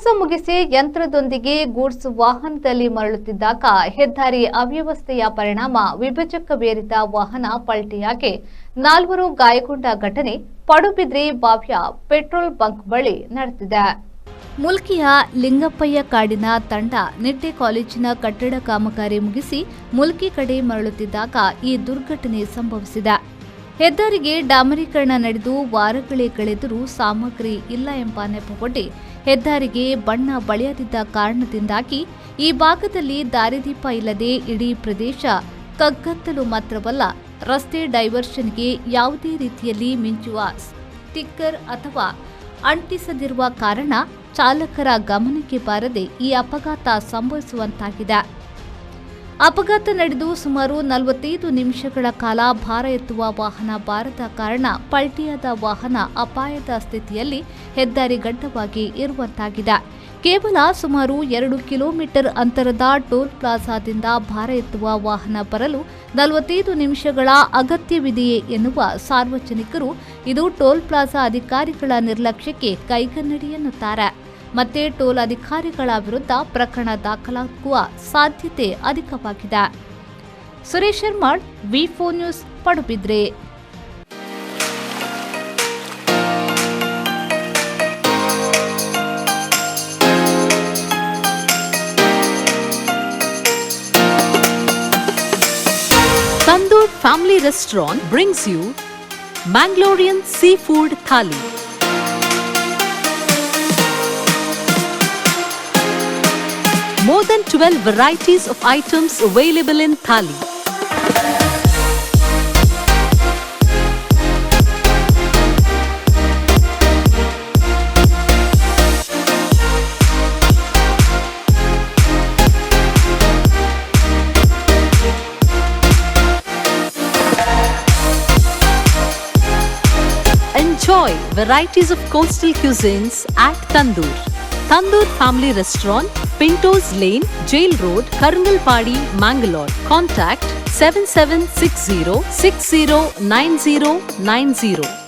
ಕೆಲಸ ಮುಗಿಸಿ ಯಂತ್ರದೊಂದಿಗೆ ಗೂಡ್ಸ್ ವಾಹನದಲ್ಲಿ ಮರಳುತ್ತಿದ್ದಾಗ ಹೆದ್ದಾರಿ ಅವ್ಯವಸ್ಥೆಯ ಪರಿಣಾಮ ವಿಭಜಕವೇರಿದ ವಾಹನ ಪಲ್ಟಿಯಾಗಿ 4 ಗಾಯಗೊಂಡ ಘಟನೆ ಪಡುಬಿದ್ರಿ ಬಾವಿಯ ಪೆಟ್ರೋಲ್ ಬಂಕ್ ಬಳಿ ನಡೆದಿದೆ. ಮುಲ್ಕಿಯ ಲಿಂಗಪ್ಪಯ್ಯ ಕಾಡಿನ ತಂಡ ನಿಟ್ಟೆ ಕಾಲೇಜಿನ ಕಟ್ಟಡ ಕಾಮಗಾರಿ ಮುಗಿಸಿ ಮುಲ್ಕಿ ಕಡೆ ಮರಳುತ್ತಿದ್ದಾಗ ಈ ದುರ್ಘಟನೆ ಸಂಭವಿಸಿದೆ. ಹೆದ್ದಾರಿಗೆ ಡಾಮರೀಕರಣ ನಡೆದು ವಾರಗಳೇ ಕಳೆದರೂ ಸಾಮಗ್ರಿ ಇಲ್ಲ ಎಂಬ ನೆಪವೊಡ್ಡಿ ಹೆದ್ದಾರಿಗೆ ಬಣ್ಣ ಬಳಿಯದಿದ್ದ ಕಾರಣದಿಂದಾಗಿ ಈ ಭಾಗದಲ್ಲಿ ದಾರಿದೀಪ ಇಲ್ಲದೆ ಇಡೀ ಪ್ರದೇಶ ಕಗ್ಗತ್ತಲು ಮಾತ್ರವಲ್ಲ, ರಸ್ತೆ ಡೈವರ್ಷನ್ಗೆ ಯಾವುದೇ ರೀತಿಯಲ್ಲಿ ಮಿಂಚುವ ಸ್ಟಿಕ್ಕರ್ ಅಥವಾ ಅಂಟಿಸದಿರುವ ಕಾರಣ ಚಾಲಕರ ಗಮನಕ್ಕೆ ಬಾರದೆ ಈ ಅಪಘಾತ ಸಂಭವಿಸುವಂತಾಗಿದೆ. ಅಪಘಾತ ನಡೆದು ಸುಮಾರು 45 ನಿಮಿಷಗಳ ಕಾಲ ಭಾರ ಎತ್ತುವ ವಾಹನ ಬಾರದ ಕಾರಣ ಪಲ್ಟಿಯಾದ ವಾಹನ ಅಪಾಯದ ಸ್ಥಿತಿಯಲ್ಲಿ ಹೆದ್ದಾರಿ ಗಡ್ಡವಾಗಿ ಇರುವಂತಾಗಿದೆ. ಕೇವಲ ಸುಮಾರು 2 ಕಿಲೋಮೀಟರ್ ಅಂತರದ ಟೋಲ್ ಪ್ಲಾಜಾದಿಂದ ಭಾರ ಎತ್ತುವ ವಾಹನ ಬರಲು 45 ನಿಮಿಷಗಳ ಅಗತ್ಯವಿದೆಯೇ ಎನ್ನುವ ಸಾರ್ವಜನಿಕರು ಇದು ಟೋಲ್ ಪ್ಲಾಜಾ ಅಧಿಕಾರಿಗಳ ನಿರ್ಲಕ್ಷ್ಯಕ್ಕೆ ಕೈಗನ್ನಡಿ ಎನ್ನುತ್ತಾರೆ. ಮತ್ತೆ ಟೋಲ್ ಅಧಿಕಾರಿಗಳ ವಿರುದ್ಧ ಪ್ರಕರಣ ದಾಖಲಾಗುವ ಸಾಧ್ಯತೆ ಅಧಿಕವಾಗಿದೆ. ಸುರೇಶ್ ಶರ್ಮಾಳ್, ವಿ4 news, Padubidri. Tandoor Family Restaurant brings you Mangalorean Seafood Thali. More than 12 varieties of items available in thali. Enjoy varieties of coastal cuisines at Tandoor. Tandoor Family Restaurant, Pintos Lane, Jail Road, Karangalpadi, Mangalore. Contact 7760 609090.